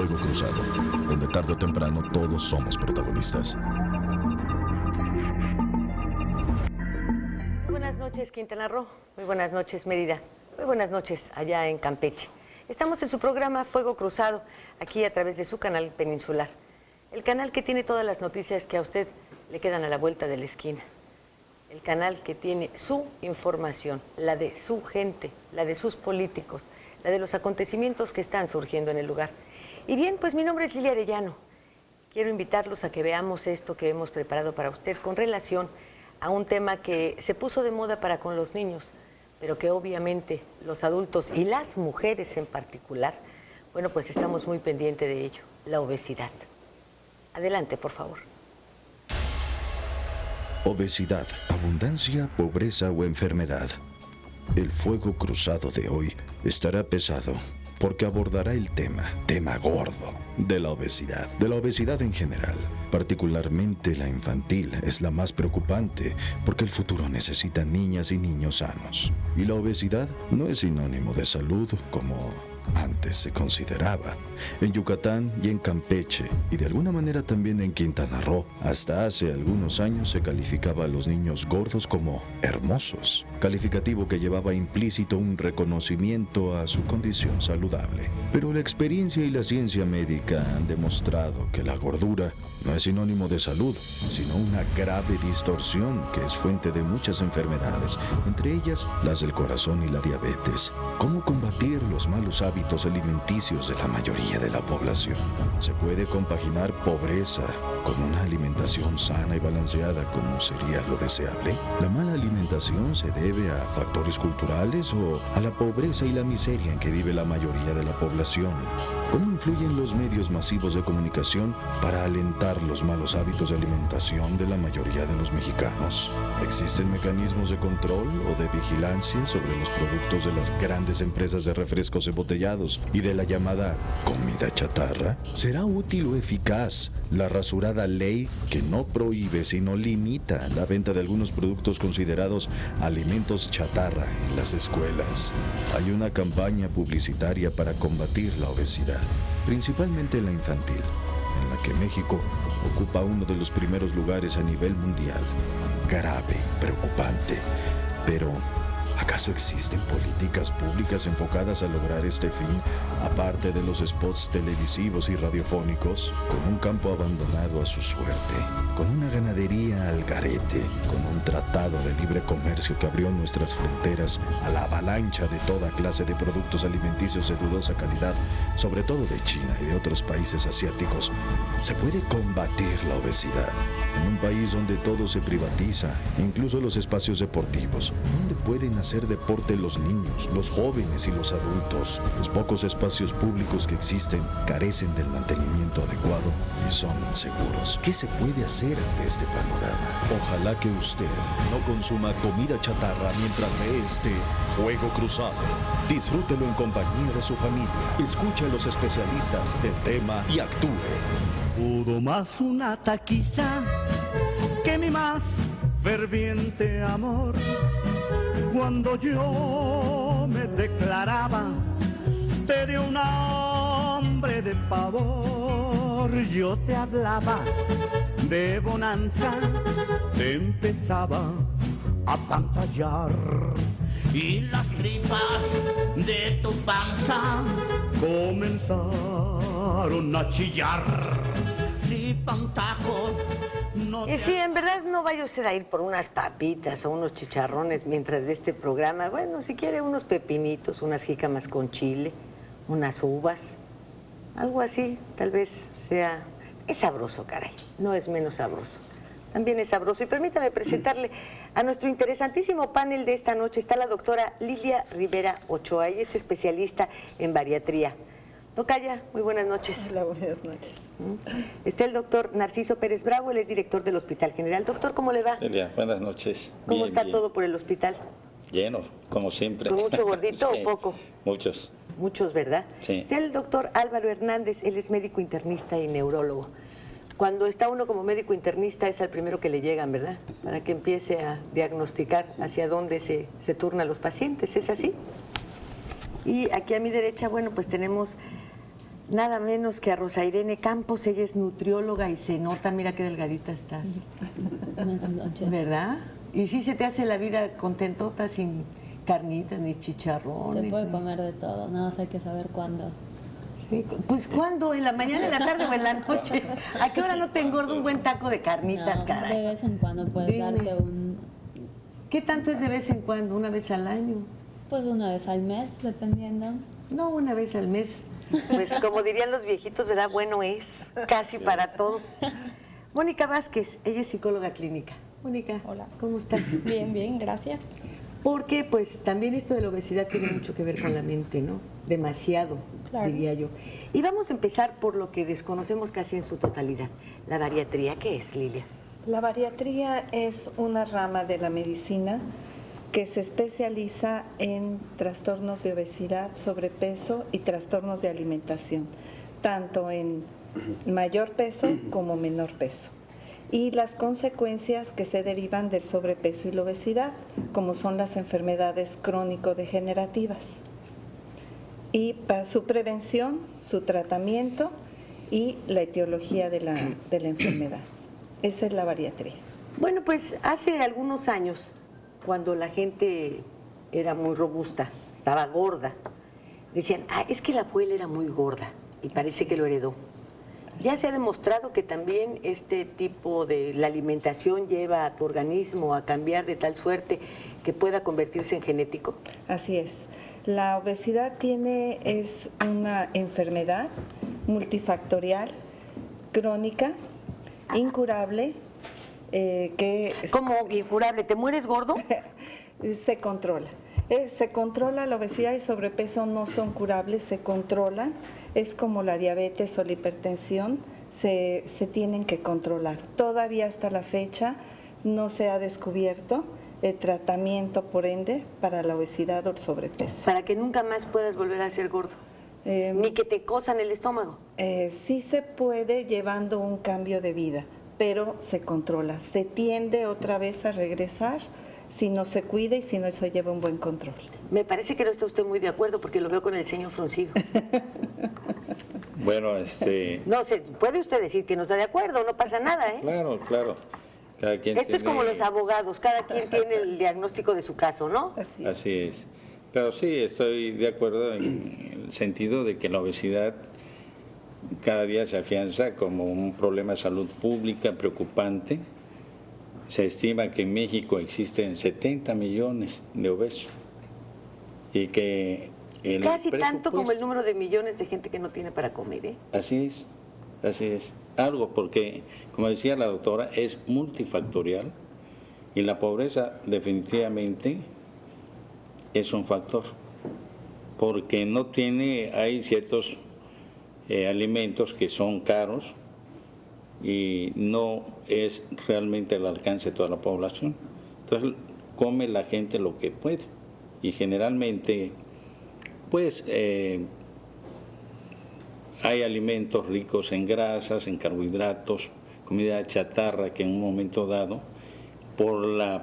Fuego Cruzado, donde tarde o temprano todos somos protagonistas. Buenas noches, Quintana Roo. Muy buenas noches, Mérida. Muy buenas noches, allá en Campeche. Estamos en su programa Fuego Cruzado, aquí a través de su canal peninsular. El canal que tiene todas las noticias que a usted le quedan a la vuelta de la esquina. El canal que tiene su información, la de su gente, la de sus políticos, la de los acontecimientos que están surgiendo en el lugar. Y bien, pues mi nombre es Lilia Arellano. Quiero invitarlos a que veamos esto que hemos preparado para usted con relación a un tema que se puso de moda para con los niños, pero que obviamente los adultos y las mujeres en particular, bueno, pues estamos muy pendientes de ello, la obesidad. Adelante, por favor. Obesidad, abundancia, pobreza o enfermedad. El Fuego Cruzado de hoy estará pesado porque abordará el tema gordo, de la obesidad en general. Particularmente la infantil es la más preocupante porque el futuro necesita niñas y niños sanos. Y la obesidad no es sinónimo de salud como antes se consideraba. En Yucatán y en Campeche, y de alguna manera también en Quintana Roo, hasta hace algunos años se calificaba a los niños gordos como hermosos, calificativo que llevaba implícito un reconocimiento a su condición saludable. Pero la experiencia y la ciencia médica han demostrado que la gordura no es sinónimo de salud, sino una grave distorsión que es fuente de muchas enfermedades, entre ellas las del corazón y la diabetes. ¿Cómo combatir los malos hábitos alimenticios de la mayoría de la población? ¿Se puede compaginar pobreza con una alimentación sana y balanceada como sería lo deseable? ¿La mala alimentación se debe a factores culturales o a la pobreza y la miseria en que vive la mayoría de la población? ¿Cómo influyen los medios masivos de comunicación para alentar los malos hábitos de alimentación de la mayoría de los mexicanos? ¿Existen mecanismos de control o de vigilancia sobre los productos de las grandes empresas de refrescos embotellados y de la llamada comida chatarra? ¿Será útil o eficaz la rasurada ley que no prohíbe sino limita la venta de algunos productos considerados alimentos chatarra en las escuelas? Hay una campaña publicitaria para combatir la obesidad, principalmente la infantil, en la que México ocupa uno de los primeros lugares a nivel mundial. Grave y preocupante. Pero ¿acaso existen políticas públicas enfocadas a lograr este fin, aparte de los spots televisivos y radiofónicos, con un campo abandonado a su suerte, con una ganadería al garete, con un tratado de libre comercio que abrió nuestras fronteras a la avalancha de toda clase de productos alimenticios de dudosa calidad, sobre todo de China y de otros países asiáticos? ¿Se puede combatir la obesidad en un país donde todo se privatiza, incluso los espacios deportivos, donde pueden hacer deporte los niños, los jóvenes y los adultos? Los pocos espacios públicos que existen carecen del mantenimiento adecuado y son inseguros. ¿Qué se puede hacer ante este panorama? Ojalá que usted no consuma comida chatarra mientras ve este Fuego Cruzado. Disfrútelo en compañía de su familia. Escuche a los especialistas del tema y actúe. Pudo más una taquiza que mi más ferviente amor. Cuando yo me declaraba, te dio un hambre de pavor. Yo te hablaba de bonanza, te empezaba a pantallar. Y las tripas de tu panza comenzaron a chillar. Si pantajo no Y sí, en verdad no vaya usted a ir por unas papitas o unos chicharrones mientras ve este programa. Bueno, si quiere unos pepinitos, unas jícamas con chile, unas uvas, algo así, tal vez sea... Es sabroso, caray, no es menos sabroso. También es sabroso. Y permítame presentarle a nuestro interesantísimo panel de esta noche. Está la doctora Lilia Rivera Ochoa, ella es especialista en bariatría. Tocaya, muy buenas noches. Hola, buenas noches. Está el doctor Narciso Pérez Bravo, él es director del Hospital General. Doctor, ¿cómo le va? Lilia, buenas noches. ¿Cómo está todo por el hospital? Lleno, como siempre. ¿Con mucho gordito Sí, o poco? Muchos. Muchos, ¿verdad? Sí. Está el doctor Álvaro Hernández, él es médico internista y neurólogo. Cuando está uno como médico internista es al primero que le llegan, ¿verdad? Para que empiece a diagnosticar hacia dónde se turnan los pacientes, ¿es así? Y aquí a mi derecha, bueno, pues tenemos nada menos que a Rosa Irene Campos. Ella es nutrióloga y se nota, mira qué delgadita estás. Buenas noches. ¿Verdad? Y sí se te hace la vida contentota sin carnitas ni chicharrones. Se puede comer de todo, nada más hay que saber cuándo. Sí, pues ¿cuándo? ¿En la mañana, en la tarde o en la noche? ¿A qué hora no te engorda un buen taco de carnitas, No, caray? de vez en cuando puedes Dime. darte ¿Qué tanto es de vez en cuando? ¿Una vez al año? pues una vez al mes, dependiendo. No, una vez al mes. Pues como dirían los viejitos, ¿verdad? Bueno es, casi para todo. Mónica Vázquez, ella es psicóloga clínica. Mónica, Hola. ¿cómo estás? Bien, bien, gracias. Porque pues también esto de la obesidad tiene mucho que ver con la mente, ¿no? Demasiado, Claro. diría yo. Y vamos a empezar por lo que desconocemos casi en su totalidad. La bariatría, ¿qué es, Lilia? La bariatría es una rama de la medicina que se especializa en trastornos de obesidad, sobrepeso y trastornos de alimentación, tanto en mayor peso como menor peso. Y las consecuencias que se derivan del sobrepeso y la obesidad, como son las enfermedades crónico-degenerativas. Y para su prevención, su tratamiento y la etiología de la enfermedad. Esa es la bariatría. Bueno, pues hace algunos años, cuando la gente era muy robusta, estaba gorda, decían, es que la abuela era muy gorda y parece que lo heredó. Ya se ha demostrado que también este tipo de la alimentación lleva a tu organismo a cambiar de tal suerte que pueda convertirse en genético. Así es. La obesidad es una enfermedad multifactorial, crónica, incurable, que ¿Cómo incurable? ¿Te mueres gordo? se controla. Se controla, la obesidad y sobrepeso no son curables, se controlan. Es como la diabetes o la hipertensión, se tienen que controlar. Todavía hasta la fecha no se ha descubierto el tratamiento, por ende, para la obesidad o el sobrepeso. Para que nunca más puedas volver a ser gordo. Ni que te cosan el estómago. Sí se puede llevando un cambio de vida, pero se controla. Se tiende otra vez a regresar si no se cuida y si no se lleva un buen control. Me parece que no está usted muy de acuerdo porque lo veo con el ceño fruncido. Bueno, No sé, puede usted decir que no está de acuerdo, no pasa nada, ¿eh? claro, claro. Cada quien Esto es tiene- como los abogados, cada quien tiene el diagnóstico de su caso, ¿no? Así es. Así es. Pero sí, estoy de acuerdo en el sentido de que la obesidad cada día se afianza como un problema de salud pública preocupante. Se estima que en México existen 70 millones de obesos y que el Casi tanto como el presupuesto- número de millones de gente que no tiene para comer, ¿eh? Así es, así es. Algo porque, como decía la doctora, es multifactorial y la pobreza definitivamente es un factor, porque hay ciertos alimentos que son caros y no es realmente al alcance de toda la población. Entonces come la gente lo que puede y generalmente pues hay alimentos ricos en grasas, en carbohidratos, comida chatarra que en un momento dado, por la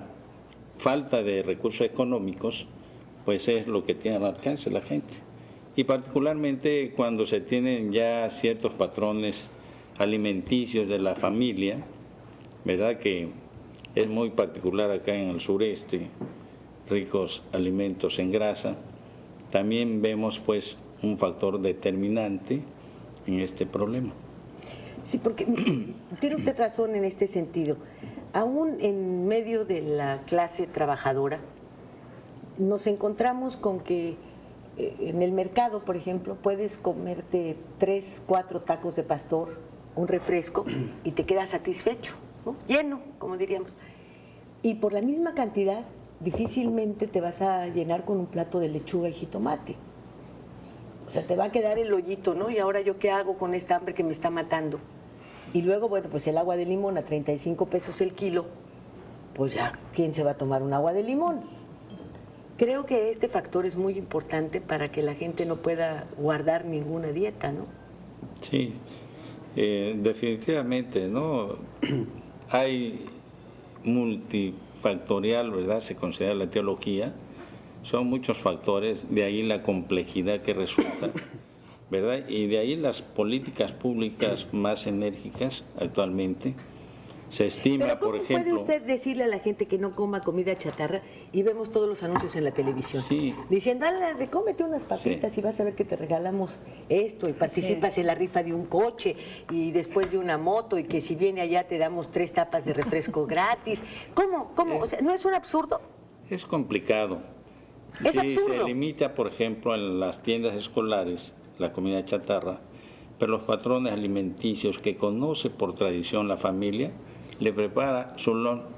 falta de recursos económicos, pues es lo que tiene al alcance la gente. Y particularmente cuando se tienen ya ciertos patrones alimenticios de la familia, ¿verdad? Que es muy particular acá en el sureste, ricos alimentos en grasa. También vemos pues un factor determinante en este problema. Sí, porque tiene usted razón en este sentido. Aún en medio de la clase trabajadora, nos encontramos con que en el mercado, por ejemplo, puedes comerte 3, 4 tacos de pastor, un refresco y te quedas satisfecho, ¿no? Lleno, como diríamos. Y por la misma cantidad, difícilmente te vas a llenar con un plato de lechuga y jitomate. O sea, te va a quedar el hoyito, ¿no? Y ahora yo qué hago con esta hambre que me está matando. Y luego, bueno, pues el agua de limón a 35 pesos el kilo, pues ya, ¿quién se va a tomar un agua de limón? Creo que este factor es muy importante para que la gente no pueda guardar ninguna dieta, ¿no? Sí, definitivamente, ¿no? Hay multifactorial, ¿verdad? Se considera la etiología. Son muchos factores, de ahí la complejidad que resulta. ¿verdad? Y de ahí las políticas públicas más enérgicas actualmente. Se estima, Pero ¿cómo por ejemplo... puede usted decirle a la gente que no coma comida chatarra y vemos todos los anuncios en la televisión? Sí. Diciendo, dale, cómete unas papitas Sí. y vas a ver que te regalamos esto y participas en la rifa de un coche y después de una moto y que si viene allá te damos 3 tapas de refresco gratis. ¿Cómo? O sea, ¿no es un absurdo? Es complicado. Es Si absurdo. se limita, por ejemplo, en las tiendas escolares, la comida chatarra, pero los patrones alimenticios que conoce por tradición la familia, le prepara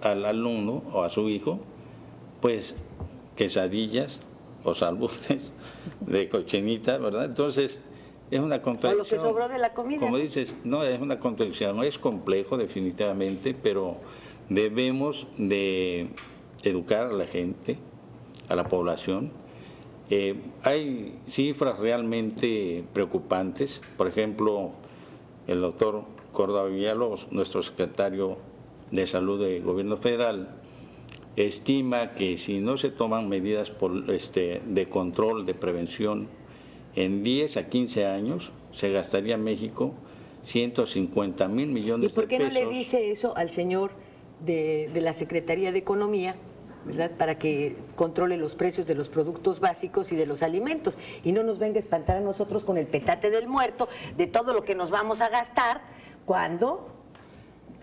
al alumno o a su hijo, pues, quesadillas o salbutes de cochinita, ¿verdad? Entonces, es una contradicción. O lo que sobró de la comida. Como dices, no, es una contradicción, no es complejo definitivamente, pero debemos de educar a la gente, a la población. Hay cifras realmente preocupantes. Por ejemplo, el doctor Córdoba Villalobos, nuestro secretario de Salud del Gobierno Federal, estima que si no se toman medidas de control, de prevención, en 10 a 15 años se gastaría en México 150 mil millones ¿Y por qué de no pesos. le dice eso al señor de la Secretaría de Economía, ¿verdad? Para que controle los precios de los productos básicos y de los alimentos y no nos venga a espantar a nosotros con el petate del muerto de todo lo que nos vamos a gastar cuando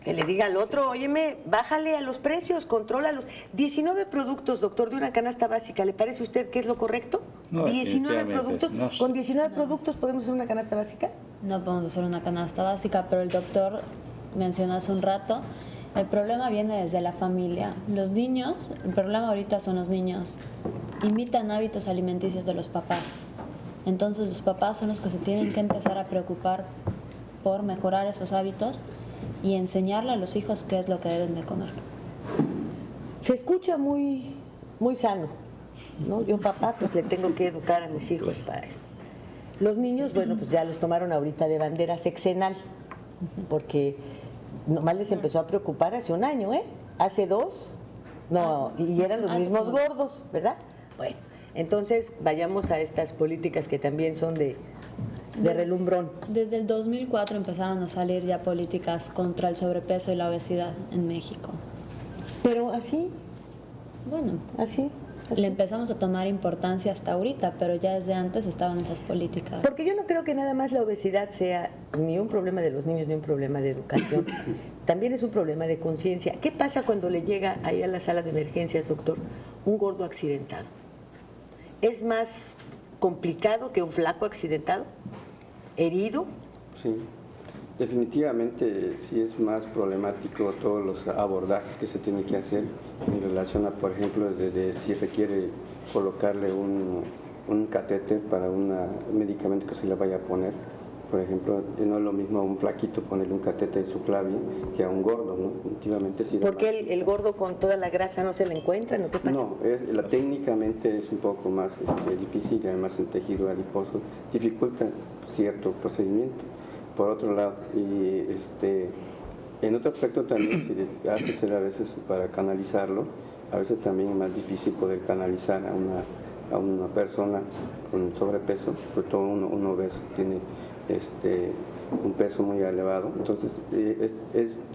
que le diga al otro, óyeme, bájale a los precios, contrólalos. 19 productos, doctor, de una canasta básica, ¿le parece a usted que es lo correcto? No, 19 definitivamente, productos, no. ¿con 19 productos podemos hacer una canasta básica? No podemos hacer una canasta básica, pero el doctor mencionó hace un rato, el problema viene desde la familia. Los niños, el problema ahorita son los niños, imitan hábitos alimenticios de los papás. Entonces los papás son los que se tienen que empezar a preocupar por mejorar esos hábitos y enseñarle a los hijos qué es lo que deben de comer. Se escucha muy, muy sano, ¿no? Yo, papá, pues le tengo que educar a mis hijos para esto. Los niños, bueno, pues ya los tomaron ahorita de bandera sexenal, porque nomás les empezó a preocupar hace un año, ¿eh? Hace 2, no, y eran los mismos gordos, ¿verdad? Bueno, entonces vayamos a estas políticas que también son de relumbrón. Desde el 2004 empezaron a salir ya políticas contra el sobrepeso y la obesidad en México. Pero así, Bueno, así. le empezamos a tomar importancia hasta ahorita, pero ya desde antes estaban esas políticas. Porque yo no creo que nada más la obesidad sea ni un problema de los niños ni un problema de educación. También es un problema de conciencia. ¿Qué pasa cuando le llega ahí a la sala de emergencias, doctor, un gordo accidentado? ¿Es más complicado que un flaco accidentado? ¿Herido? Sí, definitivamente sí es más problemático todos los abordajes que se tienen que hacer en relación a, por ejemplo, de si requiere colocarle un catéter para un medicamento que se le vaya a poner. Por ejemplo, no es lo mismo a un flaquito ponerle un catéter en su clavio que a un gordo, ¿no? Definitivamente sí. ¿Por qué el gordo con toda la grasa no se le encuentra? ¿No? ¿Qué pasa? No, técnicamente es un poco más difícil y además el tejido adiposo dificulta cierto procedimiento. Por otro lado, y en otro aspecto también, si hace ser a veces para canalizarlo, a veces también es más difícil poder canalizar a una persona con sobrepeso, sobre todo un obeso que tiene un peso muy elevado. Entonces,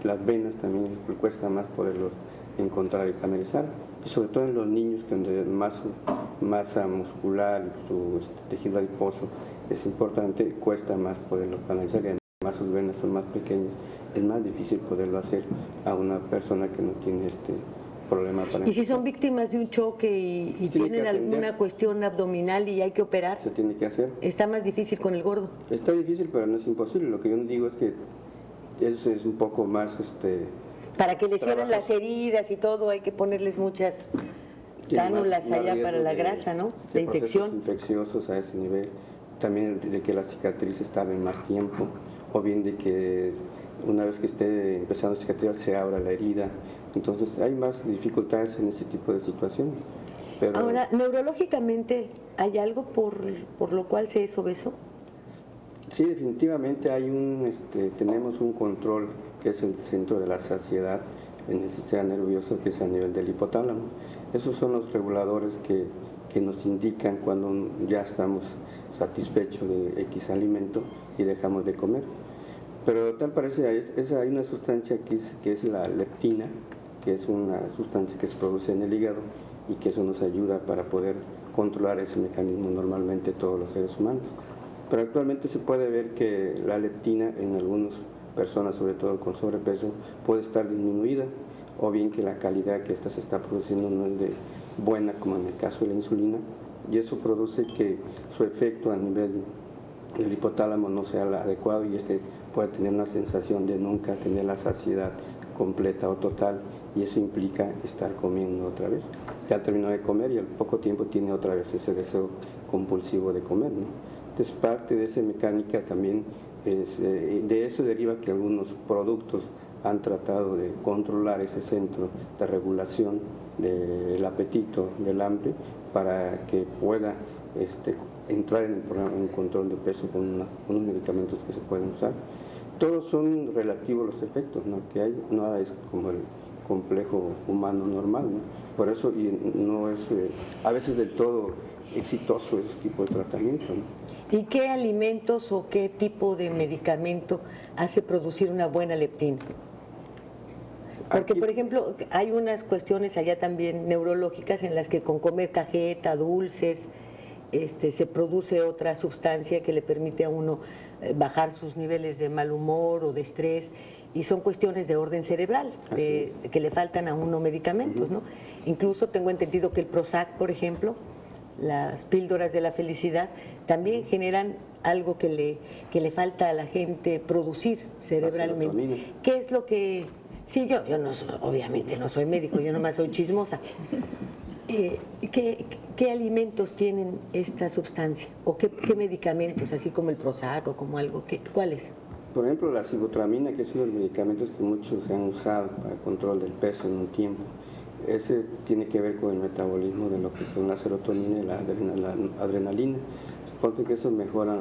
las venas también cuesta más poderlos encontrar y canalizar. Y sobre todo en los niños, donde más su masa muscular y su tejido adiposo es importante, cuesta más poderlo canalizar y además sus venas son más pequeñas. Es más difícil poderlo hacer a una persona que no tiene problema para... ¿Y si son víctimas de un choque y tienen alguna cuestión abdominal y hay que operar? Se tiene que hacer. ¿Está más difícil con el gordo? Está difícil, pero no es imposible. Lo que yo digo es que eso es un poco más... Para que le cierren las heridas y todo hay que ponerles muchas cánulas allá para la grasa, ¿no? De infección. Infecciosos a ese nivel. También de que las cicatrices tarden más tiempo, o bien de que una vez que esté empezando a cicatrizar se abra la herida. Entonces hay más dificultades en ese tipo de situaciones. Pero ahora, neurológicamente, ¿hay algo por lo cual se es obeso? sí, definitivamente hay tenemos un control que es el centro de la saciedad en el sistema nervioso, que es a nivel del hipotálamo. Esos son los reguladores que nos indican cuando ya estamos satisfecho de X alimento y dejamos de comer. Pero tal parece, hay una sustancia que es la leptina, que es una sustancia que se produce en el hígado y que eso nos ayuda para poder controlar ese mecanismo normalmente todos los seres humanos. Pero actualmente se puede ver que la leptina en algunas personas, sobre todo con sobrepeso, puede estar disminuida, o bien que la calidad que ésta se está produciendo no es de buena, como en el caso de la insulina, y eso produce que su efecto a nivel del hipotálamo no sea el adecuado y puede tener una sensación de nunca tener la saciedad completa o total, y eso implica estar comiendo otra vez. Ya terminó de comer y al poco tiempo tiene otra vez ese deseo compulsivo de comer, ¿no? Entonces parte de esa mecánica también de eso deriva que algunos productos han tratado de controlar ese centro de regulación del apetito, del hambre, para que pueda entrar en el programa en control de peso con unos medicamentos que se pueden usar. Todos son relativos los efectos, ¿no?, que hay, nada es como el complejo humano normal, ¿no? Por eso no es a veces del todo exitoso ese tipo de tratamiento, ¿no? ¿Y qué alimentos o qué tipo de medicamento hace producir una buena leptina? Porque, por ejemplo, hay unas cuestiones allá también neurológicas en las que con comer cajeta, dulces, se produce otra sustancia que le permite a uno bajar sus niveles de mal humor o de estrés, y son cuestiones de orden cerebral, que le faltan a uno medicamentos, ¿no? Incluso tengo entendido que el Prozac, por ejemplo, las píldoras de la felicidad, también generan algo que le falta a la gente producir cerebralmente. ¿Qué es lo que...? Sí, yo no soy, obviamente no soy médico, yo nomás soy chismosa. ¿Qué alimentos tienen esta sustancia? ¿O qué medicamentos, así como el Prozac o como algo? ¿Cuáles? Por ejemplo, la sibutramina, que es uno de los medicamentos que muchos se han usado para el control del peso en un tiempo. Ese tiene que ver con el metabolismo de lo que son la serotonina y la adrenalina. Supongo que eso mejora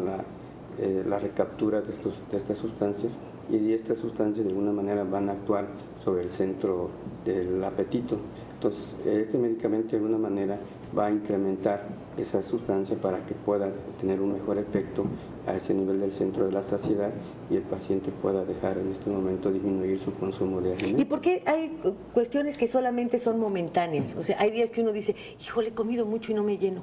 la recaptura de estas sustancias, y estas sustancias de alguna manera van a actuar sobre el centro del apetito. Entonces, este medicamento de alguna manera va a incrementar esa sustancia para que pueda tener un mejor efecto a ese nivel del centro de la saciedad, y el paciente pueda dejar en este momento disminuir su consumo de alimentos. ¿Y por qué hay cuestiones que solamente son momentáneas? O sea, hay días que uno dice, híjole, he comido mucho y no me lleno.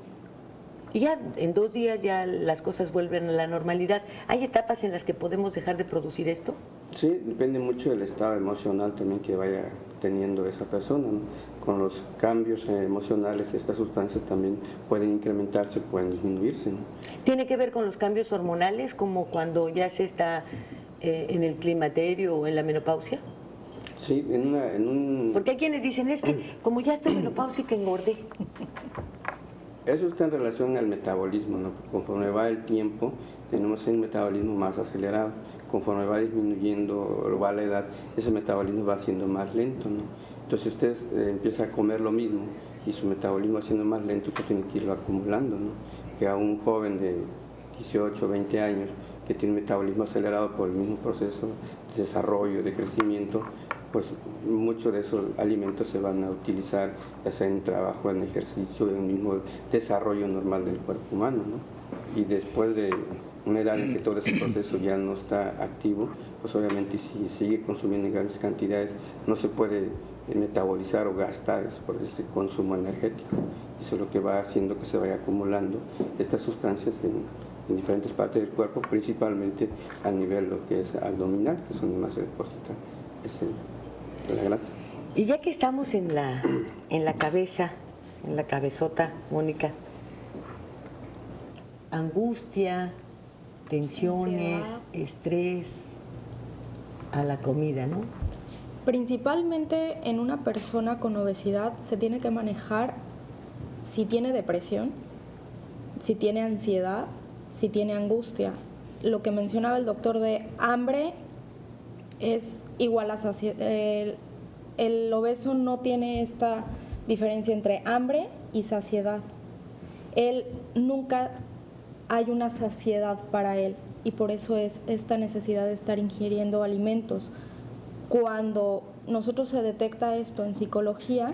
Y ya en 2 días ya las cosas vuelven a la normalidad. ¿Hay etapas en las que podemos dejar de producir esto? Sí, depende mucho del estado emocional también que vaya teniendo esa persona, ¿no? Con los cambios emocionales, estas sustancias también pueden incrementarse, pueden disminuirse, ¿no? ¿Tiene que ver con los cambios hormonales, como cuando ya se está en el climaterio o en la menopausia? Sí, Porque hay quienes dicen, es que como ya estoy menopáusica, engordé. Eso está en relación al metabolismo, ¿no? Conforme va el tiempo, tenemos un metabolismo más acelerado. Conforme va disminuyendo o va la edad, ese metabolismo va siendo más lento, ¿no? Entonces usted empieza a comer lo mismo y su metabolismo va siendo más lento, pues tiene que irlo acumulando, ¿no? Que a un joven de 18 o 20 años que tiene un metabolismo acelerado por el mismo proceso de desarrollo, de crecimiento, pues muchos de esos alimentos se van a utilizar ya sea en trabajo, en ejercicio, en el mismo desarrollo normal del cuerpo humano, ¿no? Y después de una edad en que todo ese proceso ya no está activo, pues obviamente si sigue consumiendo en grandes cantidades no se puede metabolizar o gastar por ese consumo energético. Eso es lo que va haciendo que se vaya acumulando estas sustancias en diferentes partes del cuerpo, principalmente a nivel lo que es abdominal, que es donde más se deposita la grasa. Y ya que estamos en la cabeza, en la cabezota, Mónica, angustia, tensiones, ansiedad, estrés a la comida, ¿no? Principalmente en una persona con obesidad se tiene que manejar si tiene depresión, si tiene ansiedad, si tiene angustia. Lo que mencionaba el doctor de hambre es igual a saciedad. El obeso no tiene esta diferencia entre hambre y saciedad. Él nunca hay una saciedad para él, y por eso es esta necesidad de estar ingiriendo alimentos. Cuando nosotros se detecta esto en psicología,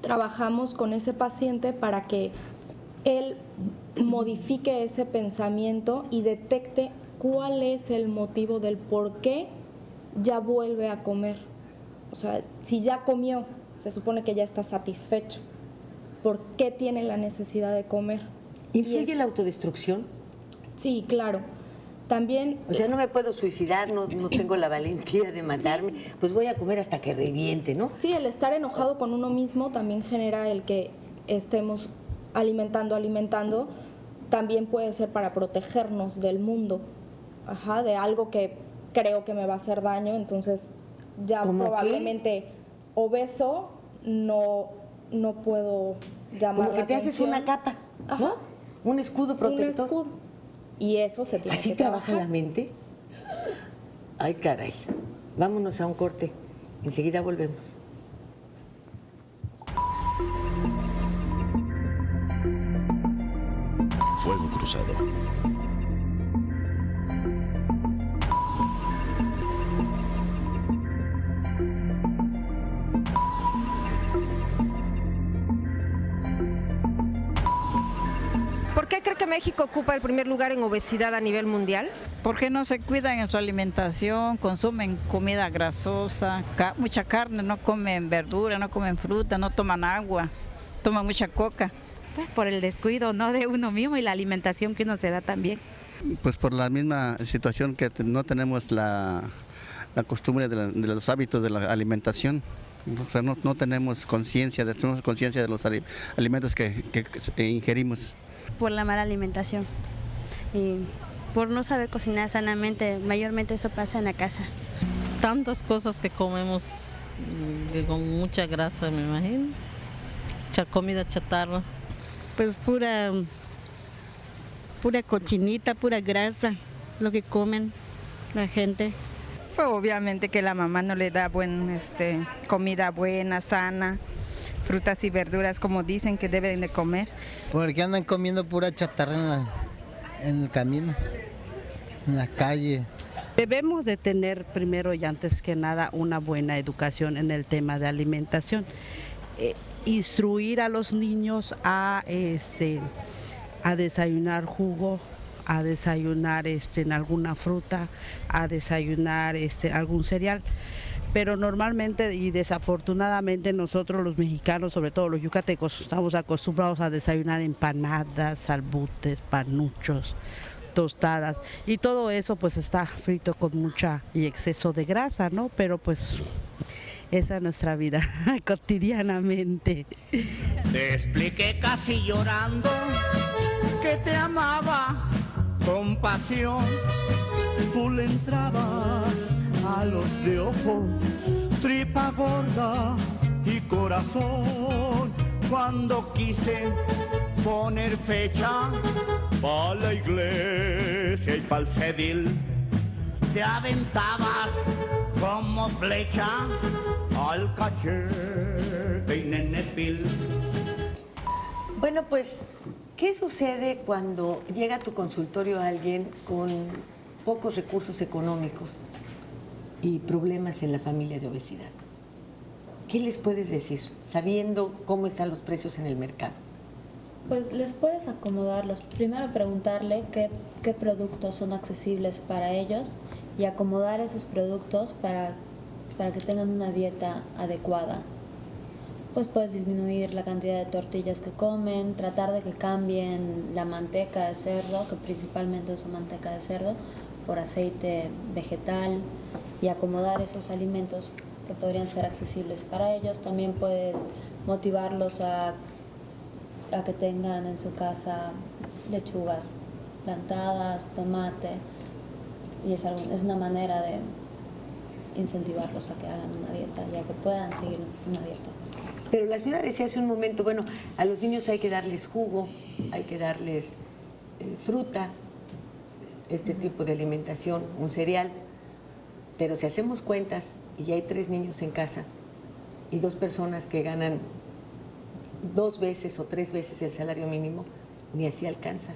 trabajamos con ese paciente para que él modifique ese pensamiento y detecte cuál es el motivo del por qué ya vuelve a comer. O sea, si ya comió, se supone que ya está satisfecho. ¿Por qué tiene la necesidad de comer? ¿Influye la autodestrucción? Sí, claro. También... O sea, no me puedo suicidar, no tengo la valentía de matarme, sí. Pues voy a comer hasta que reviente, ¿no? Sí, el estar enojado con uno mismo también genera el que estemos alimentando. También puede ser para protegernos del mundo, de algo que creo que me va a hacer daño, entonces ya probablemente obeso no puedo llamar como que te haces una capa, ¿no? Un escudo protector. Un escudo. Y eso se tiene ¿Así que trabaja trabajar. la mente? Ay, caray. Vámonos a un corte. Enseguida volvemos. Fuego Cruzado. ¿Por qué cree que México ocupa el primer lugar en obesidad a nivel mundial? Porque no se cuidan en su alimentación, consumen comida grasosa, mucha carne, no comen verdura, no comen fruta, no toman agua, toman mucha coca. Pues por el descuido, ¿no?, de uno mismo y la alimentación que uno se da también. Pues por la misma situación que no tenemos la costumbre de los hábitos de la alimentación. O sea, no tenemos conciencia de los alimentos que ingerimos. Por la mala alimentación y por no saber cocinar sanamente, mayormente eso pasa en la casa. Tantas cosas que comemos con mucha grasa, me imagino, comida chatarra. Pues pura cochinita, pura grasa, lo que comen la gente. Pues obviamente que la mamá no le da comida buena, sana, frutas y verduras como dicen que deben de comer. Porque andan comiendo pura chatarra en el camino, en la calle. Debemos de tener primero y antes que nada una buena educación en el tema de alimentación. Instruir a los niños a desayunar jugo, a desayunar en alguna fruta, a desayunar algún cereal. Pero normalmente y desafortunadamente nosotros los mexicanos, sobre todo los yucatecos, estamos acostumbrados a desayunar empanadas, salbutes, panuchos, tostadas, y todo eso pues está frito con mucha y exceso de grasa, ¿no? Pero pues esa es nuestra vida cotidianamente. Te expliqué casi llorando que te amaba con pasión. Tú le entrabas a los de ojo, tripa gorda y corazón. Cuando quise poner fecha pa' la iglesia y pa'l cedil, te aventabas como flecha al cachete y nenepil. Bueno, pues, ¿qué sucede cuando llega a tu consultorio alguien con pocos recursos económicos y problemas en la familia de obesidad? ¿Qué les puedes decir, sabiendo cómo están los precios en el mercado? Pues les puedes acomodarlos. Primero preguntarle qué productos son accesibles para ellos y acomodar esos productos para que tengan una dieta adecuada. Pues puedes disminuir la cantidad de tortillas que comen, tratar de que cambien la manteca de cerdo, que principalmente uso manteca de cerdo, por aceite vegetal, y acomodar esos alimentos que podrían ser accesibles para ellos. También puedes motivarlos a que tengan en su casa lechugas plantadas, tomate, y es una manera de incentivarlos a que hagan una dieta y a que puedan seguir una dieta. Pero la señora decía hace un momento, bueno, a los niños hay que darles jugo, hay que darles fruta, este tipo de alimentación, un cereal, pero si hacemos cuentas y hay 3 niños en casa y 2 personas que ganan 2 veces o 3 veces el salario mínimo, ni así alcanza.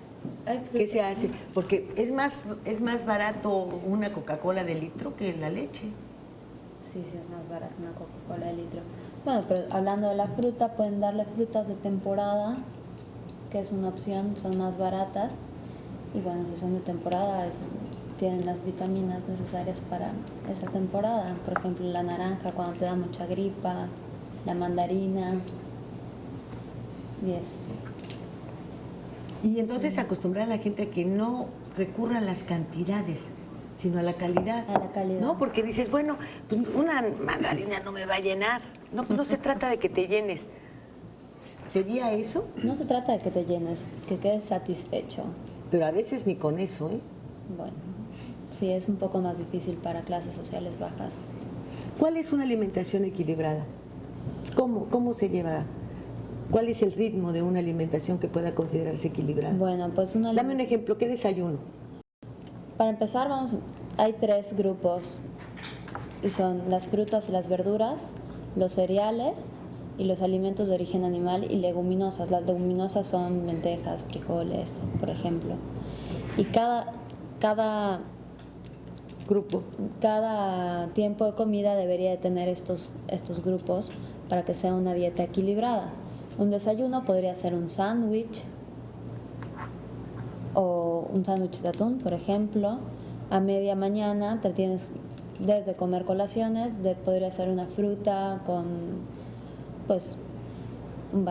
¿Qué se hace? Porque es más barato una Coca-Cola de litro que la leche. Sí, es más barato una Coca-Cola de litro. Bueno, pero hablando de la fruta, pueden darle frutas de temporada que es una opción, son más baratas y bueno, si son de temporada tienen las vitaminas necesarias para esa temporada. Por ejemplo, la naranja cuando te da mucha gripa, la mandarina Y entonces acostumbrar a la gente a que no recurra a las cantidades, sino a la calidad. A la calidad. No, porque dices, bueno, pues una mandarina no me va a llenar. No se trata de que te llenes. ¿Sería eso? No se trata de que te llenes, que quedes satisfecho. Pero a veces ni con eso, ¿eh? Bueno, sí, es un poco más difícil para clases sociales bajas. ¿Cuál es una alimentación equilibrada? ¿Cómo se lleva? ¿Cuál es el ritmo de una alimentación que pueda considerarse equilibrada? Bueno, pues dame un ejemplo, ¿qué desayuno? Para empezar, hay 3 grupos, y son las frutas y las verduras, los cereales y los alimentos de origen animal y leguminosas. Las leguminosas son lentejas, frijoles, por ejemplo. Y cada grupo, cada tiempo de comida debería de tener estos grupos para que sea una dieta equilibrada. Un desayuno podría ser un sándwich o un sándwich de atún, por ejemplo. A media mañana te tienes desde comer colaciones, podría ser una fruta con pues un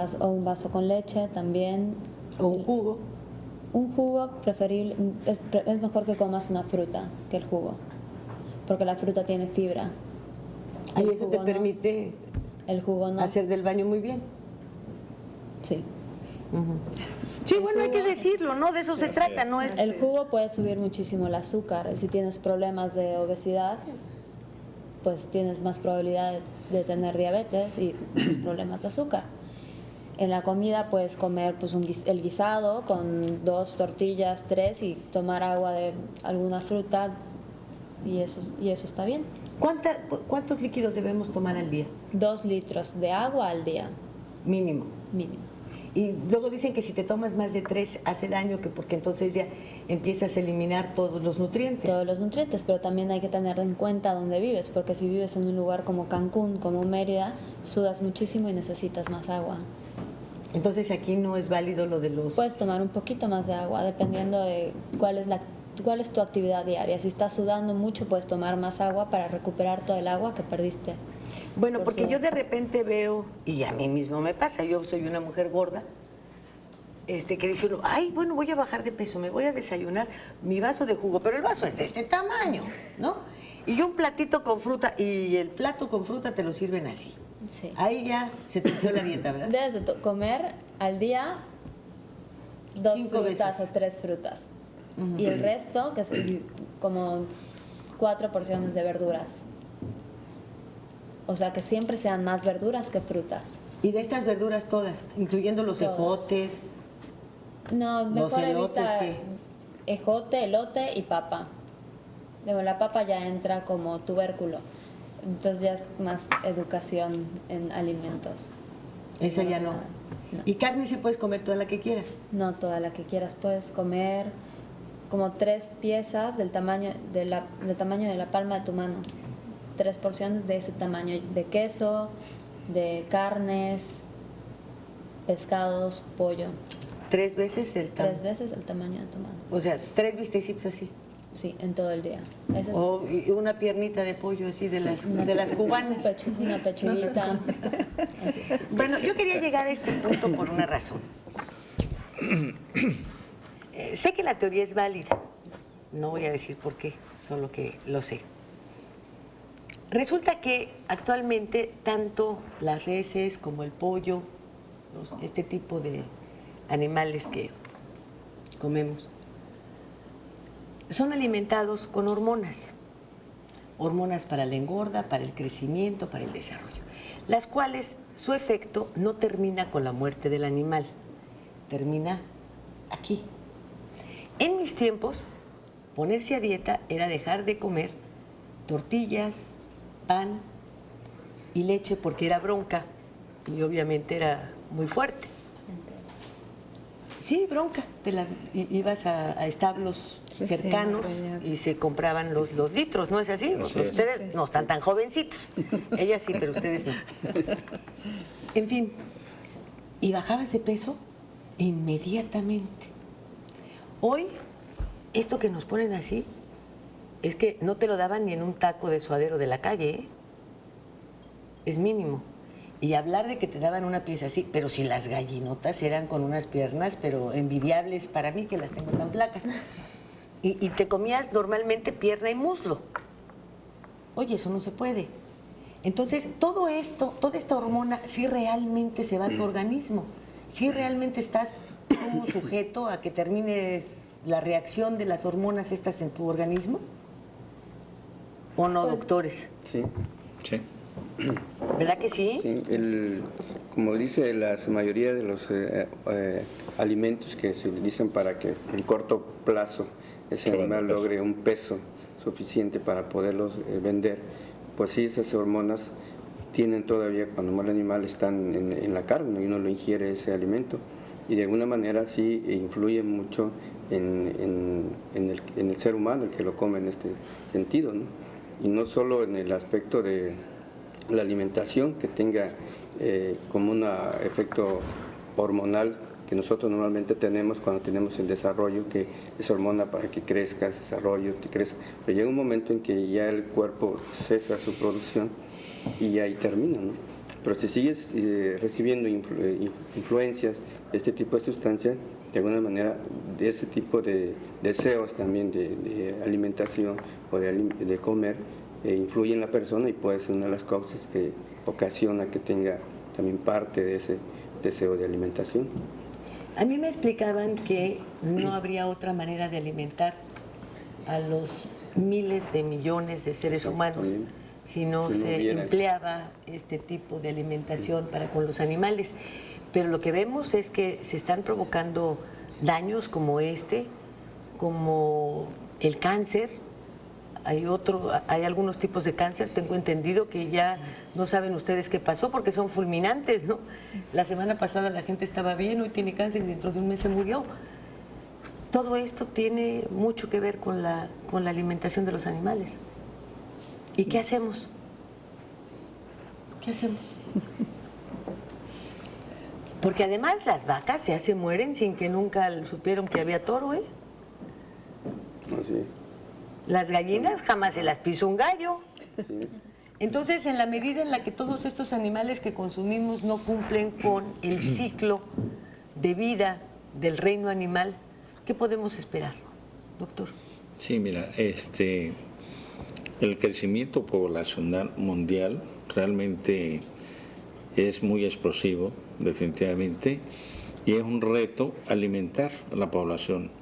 vaso con leche también. O un jugo. Un jugo preferible, es mejor que comas una fruta que el jugo, porque la fruta tiene fibra. Y eso te permite el jugo no. Hacer del baño muy bien. Sí. Sí, bueno, hay que decirlo, ¿no? De eso se trata, ¿no? El jugo puede subir muchísimo el azúcar. Si tienes problemas de obesidad, pues tienes más probabilidad de tener diabetes y problemas de azúcar. En la comida puedes comer pues el guisado con 2 tortillas, 3 y tomar agua de alguna fruta y eso está bien. ¿Cuántos líquidos debemos tomar al día? 2 litros de agua al día. Mínimo. Mínimo. Y luego dicen que si te tomas más de 3 hace daño, que porque entonces ya empiezas a eliminar todos los nutrientes. Todos los nutrientes, pero también hay que tener en cuenta dónde vives, porque si vives en un lugar como Cancún, como Mérida, sudas muchísimo y necesitas más agua. Entonces aquí no es válido lo de los... Puedes tomar un poquito más de agua, dependiendo de cuál es tu actividad diaria. Si estás sudando mucho, puedes tomar más agua para recuperar todo el agua que perdiste. Bueno, porque yo de repente veo, y a mí mismo me pasa, yo soy una mujer gorda, que dice uno, ay, bueno, voy a bajar de peso, me voy a desayunar mi vaso de jugo, pero el vaso es de este tamaño, ¿no? Y un platito con fruta, y el plato con fruta te lo sirven así. Sí. Ahí ya se te hizo la dieta, ¿verdad? Debes de comer al día 2 5 frutas veces. o 3 frutas. Y el resto, que es como 4 porciones de verduras. O sea, que siempre sean más verduras que frutas. ¿Y de estas verduras todas, incluyendo los ejotes? No, mejor elotes, evita ¿qué? ejote, elote y papa. La papa ya entra como tubérculo. Entonces ya es más educación en alimentos. Esa ya no. ¿Y carne sí puedes comer toda la que quieras? No, toda la que quieras. Puedes comer como 3 piezas del tamaño de la palma de tu mano. 3 porciones de ese tamaño, de queso, de carnes, pescados, pollo. 3 veces el tamaño. 3 veces el tamaño de tu mano. O sea, 3 bistecitos así. Sí, en todo el día. O una piernita de pollo así de las cubanas. Una pechuguita. Bueno, yo quería llegar a este punto por una razón. Sé que la teoría es válida. No voy a decir por qué, solo que lo sé. Resulta que actualmente tanto las reses como el pollo, este tipo de animales que comemos, son alimentados con hormonas. Hormonas para la engorda, para el crecimiento, para el desarrollo. Las cuales su efecto no termina con la muerte del animal, termina aquí. En mis tiempos, ponerse a dieta era dejar de comer tortillas, pan y leche porque era bronca y obviamente era muy fuerte. Sí, bronca. Ibas a establos cercanos y se compraban los litros, ¿no es así? Ustedes no están tan jovencitos. Ellas sí, pero ustedes no. En fin, y bajabas de peso inmediatamente. Hoy, esto que nos ponen así, es que no te lo daban ni en un taco de suadero de la calle, ¿eh? Es mínimo. Y hablar de que te daban una pieza así, pero si las gallinotas eran con unas piernas, pero envidiables para mí, que las tengo tan flacas. Y te comías normalmente pierna y muslo. Oye, eso no se puede. Entonces, todo esto, toda esta hormona, sí realmente se va a tu organismo. Sí realmente estás como sujeto a que termines la reacción de las hormonas estas en tu organismo. ¿O no, Pues, doctores? Sí. Sí. ¿Verdad que sí? Sí, como dice la mayoría de los alimentos que se utilizan para que en corto plazo ese animal logre un peso suficiente para poderlos vender, pues sí, esas hormonas tienen todavía, cuando muere el animal, están en la carne y uno lo ingiere ese alimento, y de alguna manera sí influye mucho en el ser humano, el que lo come en este sentido, ¿no? Y no solo en el aspecto de la alimentación, que tenga como un efecto hormonal que nosotros normalmente tenemos cuando tenemos el desarrollo, que es hormona para que crezca, ese desarrollo, que crezca. Pero llega un momento en que ya el cuerpo cesa su producción y ya ahí termina, ¿no? Pero si sigues recibiendo influencias de este tipo de sustancias, de alguna manera, de ese tipo de deseos también de alimentación o de comer, influye en la persona y puede ser una de las causas que ocasiona que tenga también parte de ese deseo de alimentación. A mí me explicaban que no habría otra manera de alimentar a los miles de millones de seres humanos si no se empleaba este tipo de alimentación para con los animales. Pero lo que vemos es que se están provocando daños como este, como el cáncer. Hay algunos tipos de cáncer, tengo entendido que ya no saben ustedes qué pasó porque son fulminantes, ¿no? La semana pasada la gente estaba bien, hoy tiene cáncer y dentro de un mes se murió. Todo esto tiene mucho que ver con la alimentación de los animales. ¿Y qué hacemos? ¿Qué hacemos? Porque además las vacas ya se mueren sin que nunca supieron que había toro, ¿eh? Así. Las gallinas jamás se las pisó un gallo. Sí. Entonces, en la medida en la que todos estos animales que consumimos no cumplen con el ciclo de vida del reino animal, ¿qué podemos esperar, doctor? Sí, mira, el crecimiento poblacional mundial realmente es muy explosivo, definitivamente, y es un reto alimentar a la población.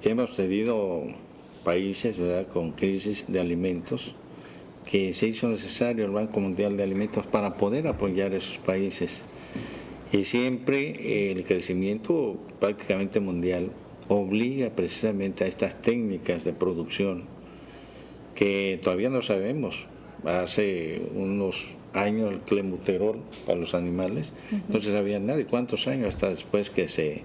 Hemos tenido países, ¿verdad?, con crisis de alimentos, que se hizo necesario el Banco Mundial de Alimentos para poder apoyar a esos países. Y siempre el crecimiento prácticamente mundial obliga precisamente a estas técnicas de producción que todavía no sabemos. Hace unos años el clenbuterol para los animales no se sabía nada, y cuántos años hasta después que se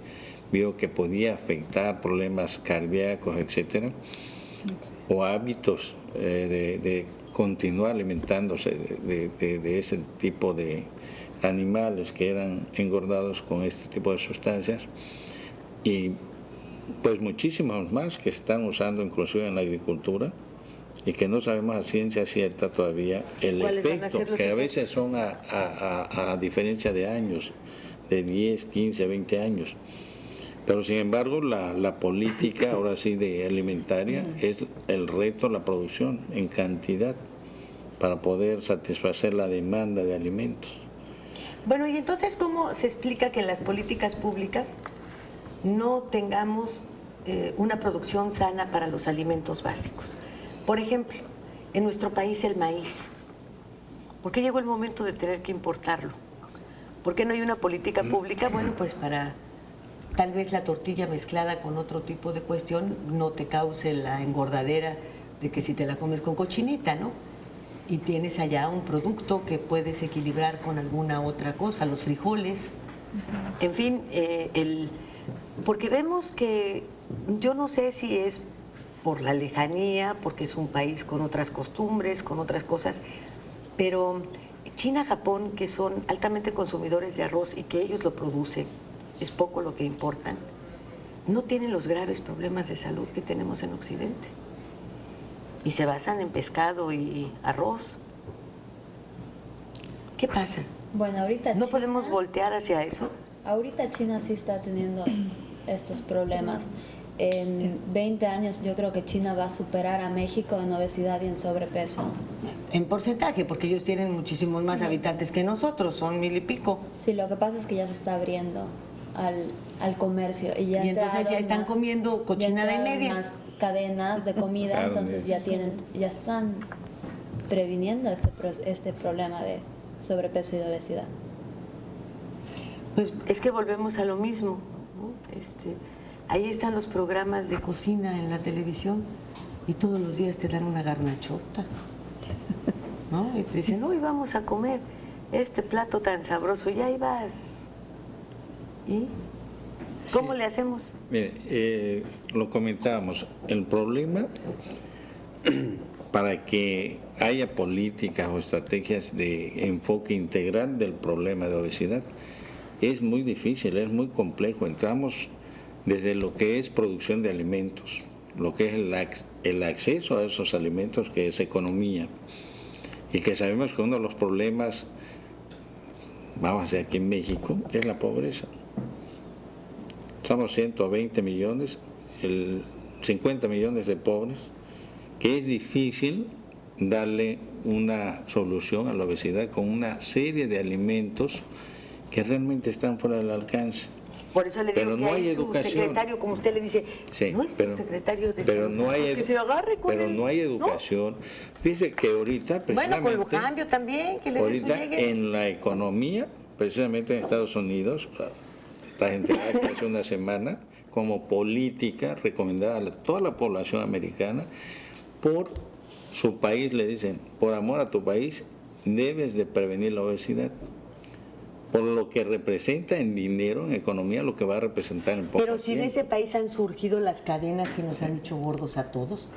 vio que podía afectar problemas cardíacos, etcétera, o hábitos de continuar alimentándose de ese tipo de animales que eran engordados con este tipo de sustancias, y pues muchísimos más que están usando inclusive en la agricultura y que no sabemos a ciencia cierta todavía el efecto, que a veces son a diferencia de años, de 10, 15, 20 años. Pero sin embargo la política ahora sí de alimentaria es el reto, la producción en cantidad para poder satisfacer la demanda de alimentos. Bueno, y entonces, ¿cómo se explica que en las políticas públicas no tengamos una producción sana para los alimentos básicos? Por ejemplo, en nuestro país el maíz. ¿Por qué llegó el momento de tener que importarlo? ¿Por qué no hay una política pública? Bueno, pues para tal vez la tortilla mezclada con otro tipo de cuestión no te cause la engordadera de que si te la comes con cochinita, ¿no? Y tienes allá un producto que puedes equilibrar con alguna otra cosa, los frijoles, en fin, porque vemos que, yo no sé si es por la lejanía, porque es un país con otras costumbres, con otras cosas, pero China, Japón, que son altamente consumidores de arroz y que ellos lo producen, es poco lo que importan, no tienen los graves problemas de salud que tenemos en Occidente. Y se basan en pescado y arroz. ¿Qué pasa? Bueno, ahorita ¿No China, podemos voltear hacia eso? ahorita China sí está teniendo estos problemas. En 20 años yo creo que China va a superar a México en obesidad y en sobrepeso. En porcentaje, porque ellos tienen muchísimos más habitantes que nosotros, son 1000 y pico. Sí, lo que pasa es que ya se está abriendo al comercio y ya Y entonces ya entraron están comiendo cochinada y media. más cadenas de comida, Carne. entonces ya están previniendo este problema de sobrepeso y de obesidad. Pues es que volvemos a lo mismo, ¿no? Ahí están los programas de cocina en la televisión y todos los días te dan una garnachota, ¿no? Y te dicen, hoy vamos a comer este plato tan sabroso, y ahí vas. ¿Y cómo le hacemos? Mire, lo comentábamos, el problema para que haya políticas o estrategias de enfoque integral del problema de obesidad es muy difícil, es muy complejo. Entramos desde lo que es producción de alimentos, lo que es el acceso a esos alimentos, que es economía, y que sabemos que uno de los problemas, vamos a decir aquí en México, es la pobreza. Somos 120 millones, 50 millones de pobres, que es difícil darle una solución a la obesidad con una serie de alimentos que realmente están fuera del alcance. Por eso le digo pero que no hay su educación. secretario, como usted le dice, Sí, nuestro secretario de pero salud, no hay que se agarre con pero él, no hay educación. Fíjese que ahorita Bueno, precisamente, con lo cambio también, que le ahorita despliegue. en la economía, precisamente en Estados Unidos, está enterada que hace una semana, como política recomendada a toda la población americana, por su país le dicen, por amor a tu país, debes de prevenir la obesidad. Por lo que representa en dinero, en economía, lo que va a representar en poco Pero si tiempo. de ese país han surgido las cadenas que nos han hecho gordos a todos.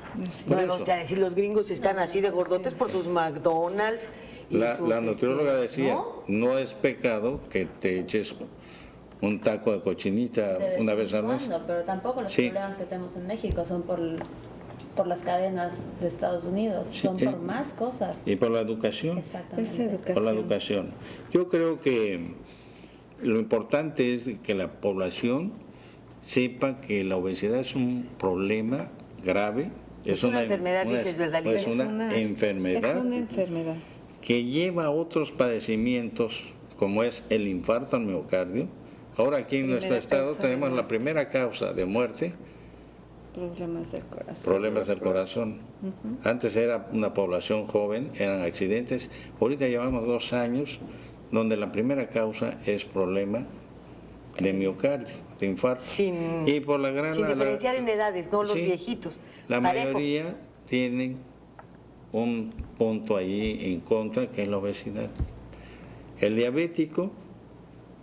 Por Bueno, eso. ya decir, los gringos están así de gordotes por sus McDonald's. Y La sus, nutrióloga decía, ¿no? no es pecado que te eches un taco de cochinita una vez al mes. Cuando, pero tampoco los Sí. problemas que tenemos en México son por las cadenas de Estados Unidos, son por más cosas. Y por la educación. Exactamente. Por la educación. Yo creo que lo importante es que la población sepa que la obesidad es un problema grave. Es una enfermedad, dices, ¿verdad, Lidia? Es una enfermedad. Es una enfermedad. Que lleva a otros padecimientos, como es el infarto al miocardio. Ahora aquí en nuestro estado tenemos la primera causa de muerte, Problemas del corazón. problemas del corazón. Antes era una población joven, eran accidentes. Ahorita llevamos 2 años donde la primera causa es problema de miocardio, de infarto. Y por la gran... Sin diferenciar en edades, no los Sí. viejitos. La Parejo. mayoría tienen un punto ahí en contra, que es la obesidad. El diabético,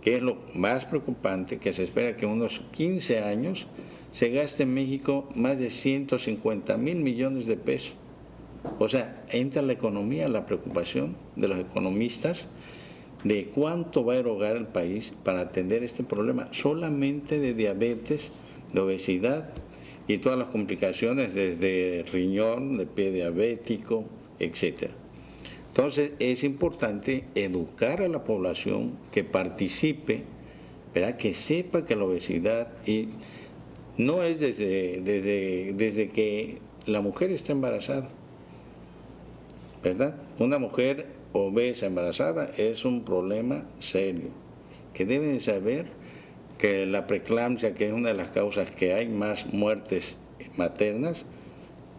que es lo más preocupante, que se espera que en unos 15 años se gaste en México más de 150,000 millones de pesos. O sea, entra la economía, la preocupación de los economistas de cuánto va a erogar el país para atender este problema solamente de diabetes, de obesidad y todas las complicaciones desde riñón, de pie diabético, etcétera. Entonces es importante educar a la población que participe, ¿verdad? Que sepa que la obesidad y no es desde que la mujer está embarazada, ¿verdad? Una mujer obesa embarazada es un problema serio, que deben de saber que la preeclampsia, que es una de las causas que hay más muertes maternas,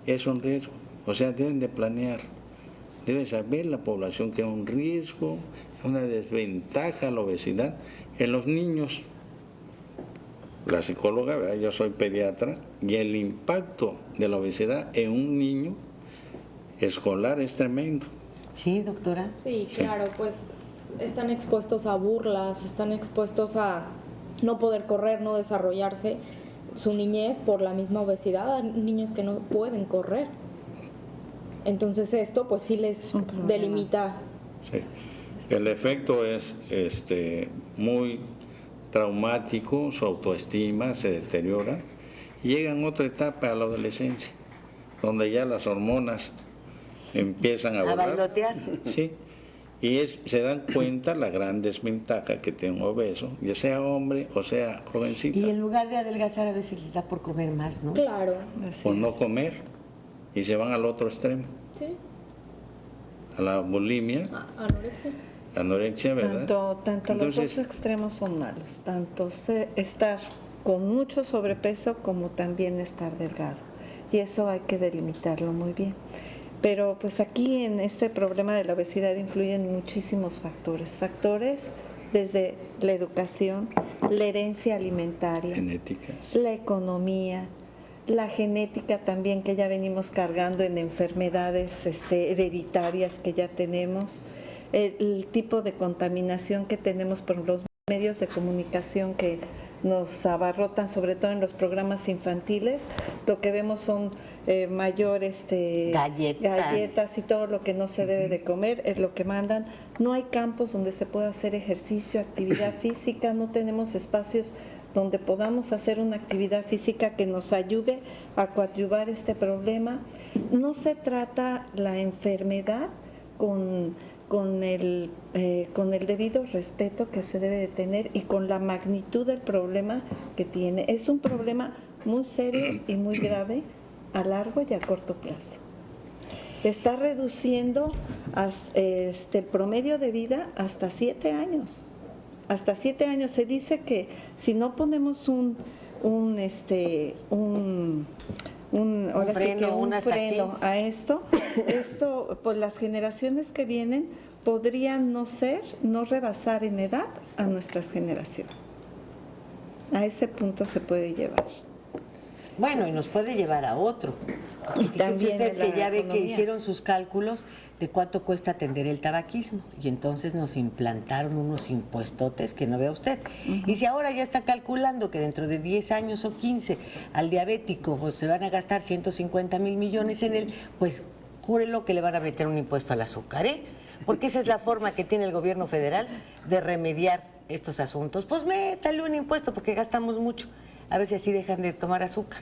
es un riesgo. O sea, deben de planear, debe saber la población que es un riesgo, es una desventaja la obesidad en los niños. La psicóloga, ¿verdad? Yo soy pediatra, y el impacto de la obesidad en un niño escolar es tremendo. Sí, doctora. Sí, claro, pues están expuestos a burlas, están expuestos a no poder correr, no desarrollarse su niñez por la misma obesidad, a niños que no pueden correr. Entonces esto pues sí les delimita. Sí. El efecto es muy traumático, su autoestima se deteriora y llegan a otra etapa, a la adolescencia, donde ya las hormonas empiezan a volar. bailotear. Sí, y se dan cuenta la gran desventaja que tiene un obeso, ya sea hombre o sea jovencita. Y en lugar de adelgazar a veces les da por comer más, ¿no? Claro. Por no comer, y se van al otro extremo, Sí. a la bulimia, anorexia, ¿verdad? Tanto los Entonces, dos extremos son malos, tanto estar con mucho sobrepeso como también estar delgado. Y eso hay que delimitarlo muy bien. Pero pues aquí en este problema de la obesidad influyen muchísimos factores desde la educación, la herencia alimentaria, genéticas, la economía, la genética también que ya venimos cargando en enfermedades hereditarias que ya tenemos, el tipo de contaminación que tenemos por los medios de comunicación que nos abarrotan, sobre todo en los programas infantiles. Lo que vemos son mayor galletas y todo lo que no se debe de comer, es lo que mandan. No hay campos donde se pueda hacer ejercicio, actividad física, no tenemos espacios donde podamos hacer una actividad física que nos ayude a coadyuvar este problema. No se trata la enfermedad con el debido respeto que se debe de tener y con la magnitud del problema que tiene. Es un problema muy serio y muy grave a largo y a corto plazo. Está reduciendo el promedio de vida hasta 7 años. Hasta 7 años. Se dice que si no ponemos un freno a esto, pues las generaciones que vienen podrían no rebasar en edad a nuestras generaciones. A ese punto se puede llevar. Bueno, y nos puede llevar a otro. Y también usted que ya ve que hicieron sus cálculos de cuánto cuesta atender el tabaquismo y entonces nos implantaron unos impuestotes que no vea usted. Y si ahora ya está calculando que dentro de 10 años o 15 al diabético pues, se van a gastar 150 mil millones en él, pues júrelo que le van a meter un impuesto al azúcar, ¿eh? Porque esa es la forma que tiene el gobierno federal de remediar estos asuntos. Pues métale un impuesto porque gastamos mucho. A ver si así dejan de tomar azúcar.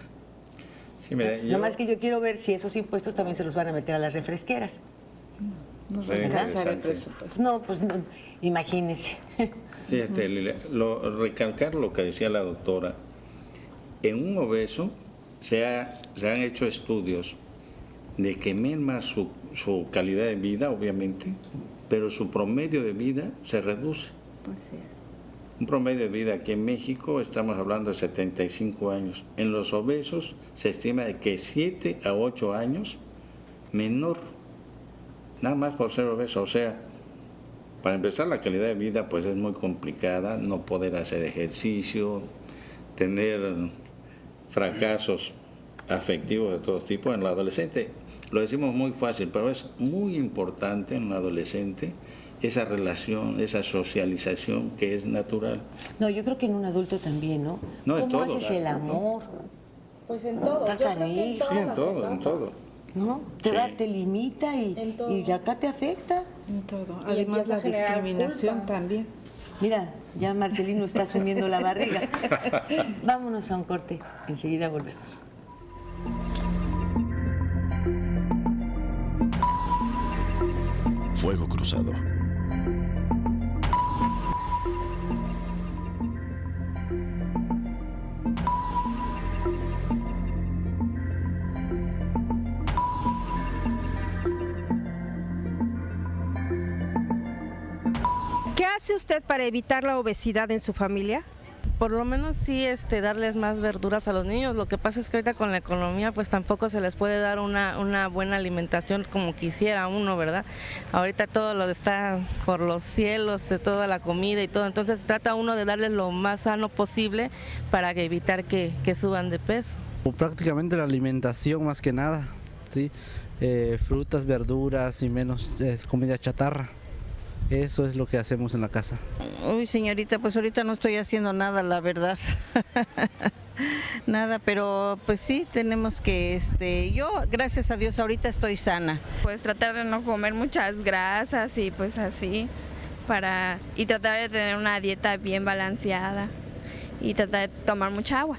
Sí, mira, Lo más que yo quiero ver si esos impuestos también se los van a meter a las refresqueras. No se alcanza el presupuesto. No, pues no, imagínese. Fíjate, Lilia, recalcar lo que decía la doctora. En un obeso se han hecho estudios de que merma su calidad de vida, obviamente, pero su promedio de vida se reduce. Así es. Un promedio de vida aquí en México, estamos hablando de 75 años. En los obesos se estima de que 7 a 8 años menor, nada más por ser obeso. O sea, para empezar la calidad de vida pues es muy complicada, no poder hacer ejercicio, tener fracasos afectivos de todo tipo en el adolescente. Lo decimos muy fácil, pero es muy importante en un adolescente esa relación, esa socialización que es natural. No, yo creo que en un adulto también, ¿no? No, en ¿Cómo todo, haces el amor? Pues en todo. Yo creo que en todas sí, en las todo, etapas. en todo. ¿No? Te limita y acá te afecta. En todo. Y Además la empieza a generar discriminación culpa. también. Mira, ya Marcelino está asumiendo la barriga. Vámonos a un corte, enseguida volvemos. Fuego Cruzado. ¿Qué hace usted para evitar la obesidad en su familia? Por lo menos sí darles más verduras a los niños. Lo que pasa es que ahorita con la economía pues tampoco se les puede dar una buena alimentación como quisiera uno, ¿verdad? Ahorita todo lo está por los cielos, de toda la comida y todo. Entonces trata uno de darles lo más sano posible para evitar que suban de peso. Prácticamente la alimentación más que nada, ¿sí? Frutas, verduras y menos comida chatarra. Eso es lo que hacemos en la casa. Uy, señorita, pues ahorita no estoy haciendo nada, la verdad. Nada, pero pues sí, tenemos que, yo, gracias a Dios, ahorita estoy sana. Pues tratar de no comer muchas grasas y pues así, y tratar de tener una dieta bien balanceada y tratar de tomar mucha agua.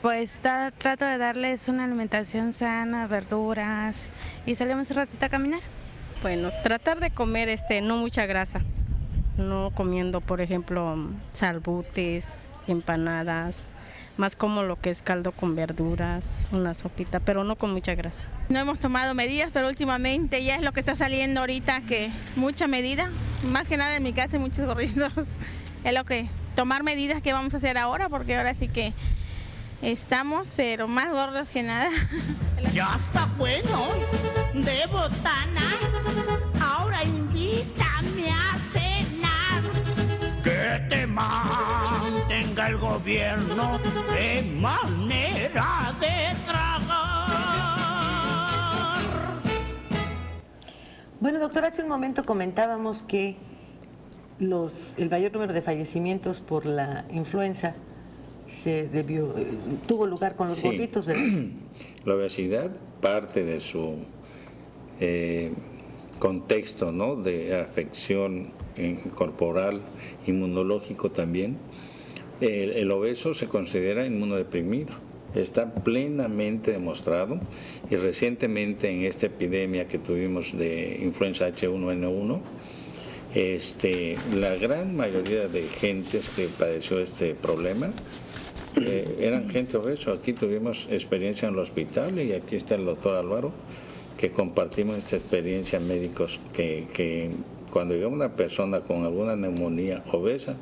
Pues trato de darles una alimentación sana, verduras y salimos un ratito a caminar. Bueno, tratar de comer no mucha grasa, no comiendo, por ejemplo, salbutes, empanadas, más como lo que es caldo con verduras, una sopita, pero no con mucha grasa. No hemos tomado medidas, pero últimamente ya es lo que está saliendo ahorita, que mucha medida, más que nada en mi casa hay muchos gorritos, es lo que, tomar medidas que vamos a hacer ahora, porque ahora sí que estamos, pero más gordos que nada. Ya está bueno de botana, ahora invítame a cenar. Que te mantenga el gobierno de manera de tragar. Bueno, doctor, hace un momento comentábamos que el mayor número de fallecimientos por la influenza tuvo lugar con los gorditos, ¿verdad? La obesidad parte de su contexto, ¿no?, de afección corporal, inmunológico también. El obeso se considera inmunodeprimido. Está plenamente demostrado, y recientemente en esta epidemia que tuvimos de influenza H1N1, la gran mayoría de gentes que padeció este problema eran gente obeso. Aquí tuvimos experiencia en el hospital y aquí está el doctor Álvaro, que compartimos esta experiencia médicos que cuando llega una persona con alguna neumonía obesa,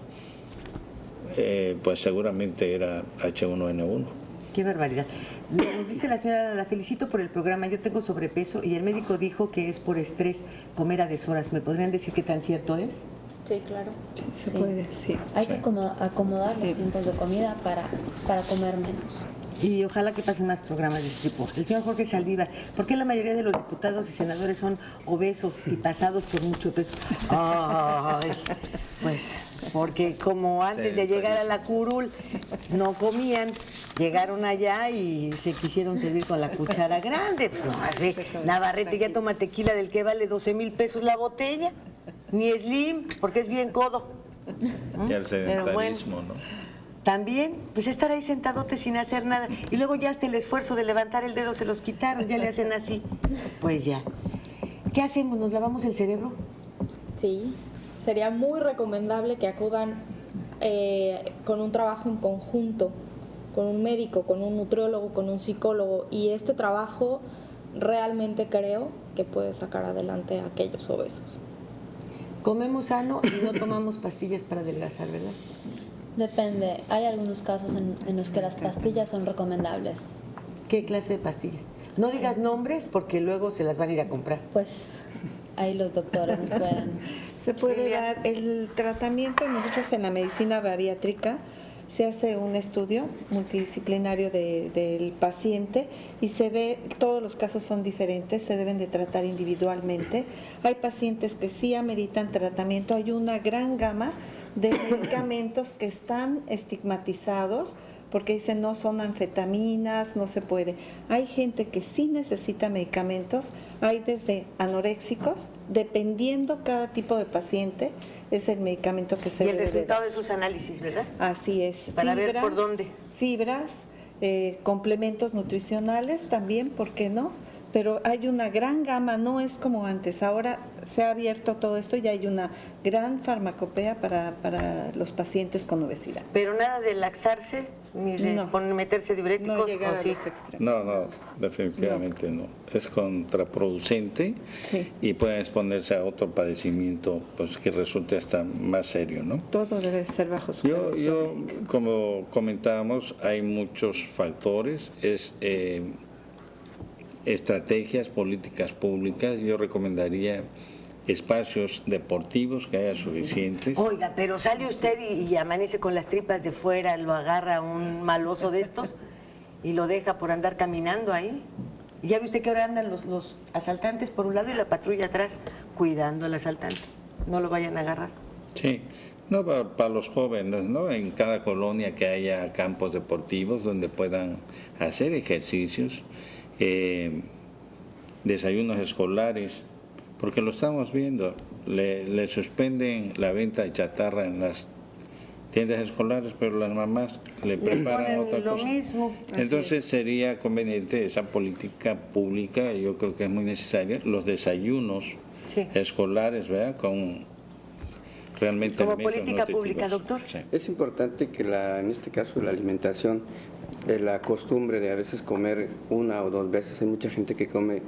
pues seguramente era H1N1. Qué barbaridad. Nos dice la señora, la felicito por el programa, yo tengo sobrepeso y el médico dijo que es por estrés comer a deshoras. ¿Me podrían decir qué tan cierto es? Sí, claro. Se puede, sí. Hay que acomodar los tiempos de comida para comer menos. Y ojalá que pasen más programas de este tipo. El señor Jorge Saldívar, ¿por qué la mayoría de los diputados y senadores son obesos y pasados por mucho peso? Ay, pues porque como antes de llegar a la curul no comían, llegaron allá y se quisieron servir con la cuchara grande. Pues nomás ve, Navarrete ya toma tequila del que vale 12,000 pesos la botella, ni Slim, porque es bien codo. Y el sedentarismo, ¿no? También, pues estar ahí sentadote sin hacer nada. Y luego ya hasta el esfuerzo de levantar el dedo se los quitaron, ya le hacen así. Pues ya. ¿Qué hacemos? ¿Nos lavamos el cerebro? Sí, sería muy recomendable que acudan con un trabajo en conjunto, con un médico, con un nutriólogo, con un psicólogo. Y este trabajo realmente creo que puede sacar adelante a aquellos obesos. Comemos sano y no tomamos pastillas para adelgazar, ¿verdad? Depende, hay algunos casos en los que las pastillas son recomendables. ¿Qué clase de pastillas? No digas nombres porque luego se las van a ir a comprar. Pues ahí los doctores nos pueden. Se puede dar el tratamiento. Nosotros en la medicina bariátrica se hace un estudio multidisciplinario del paciente y se ve, todos los casos son diferentes, se deben de tratar individualmente. Hay pacientes que sí ameritan tratamiento, hay una gran gama de medicamentos que están estigmatizados porque dicen no son anfetaminas, no se puede. Hay gente que sí necesita medicamentos, hay desde anoréxicos, dependiendo cada tipo de paciente, es el medicamento que se debe. Y el resultado de sus análisis, ¿verdad? Así es. Para ver por dónde. Fibras, complementos nutricionales también, ¿por qué no? Pero hay una gran gama, no es como antes. Ahora se ha abierto todo esto y hay una gran farmacopea para los pacientes con obesidad. Pero nada de laxarse, ni de meterse diuréticos. No llegar a los extremos. No, definitivamente no. Es contraproducente y puede exponerse a otro padecimiento pues que resulte hasta más serio, ¿no? Todo debe ser bajo supervisión. Yo como comentábamos, hay muchos factores, estrategias, políticas públicas. Yo recomendaría espacios deportivos que haya suficientes. Oiga, pero sale usted y amanece con las tripas de fuera, lo agarra un maloso de estos y lo deja por andar caminando ahí. Y ya ve usted que ahora andan los asaltantes por un lado y la patrulla atrás, cuidando al asaltante. No lo vayan a agarrar. Sí, no para los jóvenes, ¿no? En cada colonia que haya campos deportivos donde puedan hacer ejercicios, desayunos escolares porque lo estamos viendo, le suspenden la venta de chatarra en las tiendas escolares, pero las mamás le preparan otra cosa. Mismo. Entonces sería conveniente esa política pública, yo creo que es muy necesaria, los desayunos escolares, ¿verdad? Con realmente como alimentos política nutritivos. pública, doctor. Sí. Es importante que en este caso la alimentación, la costumbre de a veces comer 1 o 2 veces, hay mucha gente que come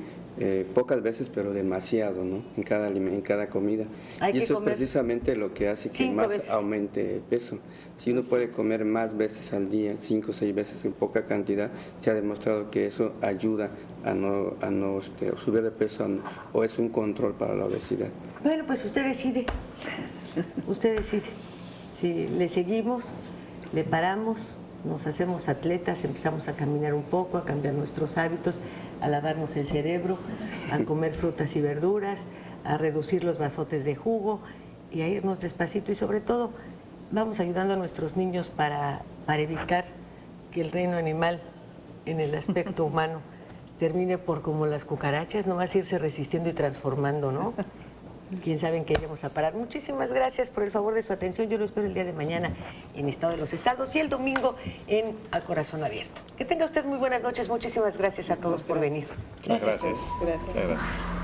pocas veces pero demasiado, ¿no? En cada comida. Y eso es precisamente lo que hace que más aumente el peso. Si uno puede comer más veces al día, 5 o 6 veces en poca cantidad, se ha demostrado que eso ayuda a no subir de peso o es un control para la obesidad. Bueno, pues usted decide. Usted decide. Si le seguimos, le paramos, nos hacemos atletas, empezamos a caminar un poco, a cambiar nuestros hábitos, a lavarnos el cerebro, a comer frutas y verduras, a reducir los vasotes de jugo y a irnos despacito y sobre todo vamos ayudando a nuestros niños para evitar que el reino animal en el aspecto humano termine por como las cucarachas, nomás irse resistiendo y transformando, ¿no? Quién sabe en qué iremos a parar. Muchísimas gracias por el favor de su atención. Yo lo espero el día de mañana en Estado de los Estados y el domingo en A Corazón Abierto. Que tenga usted muy buenas noches. Muchísimas gracias a todos por venir. Muchas gracias. Muchas gracias.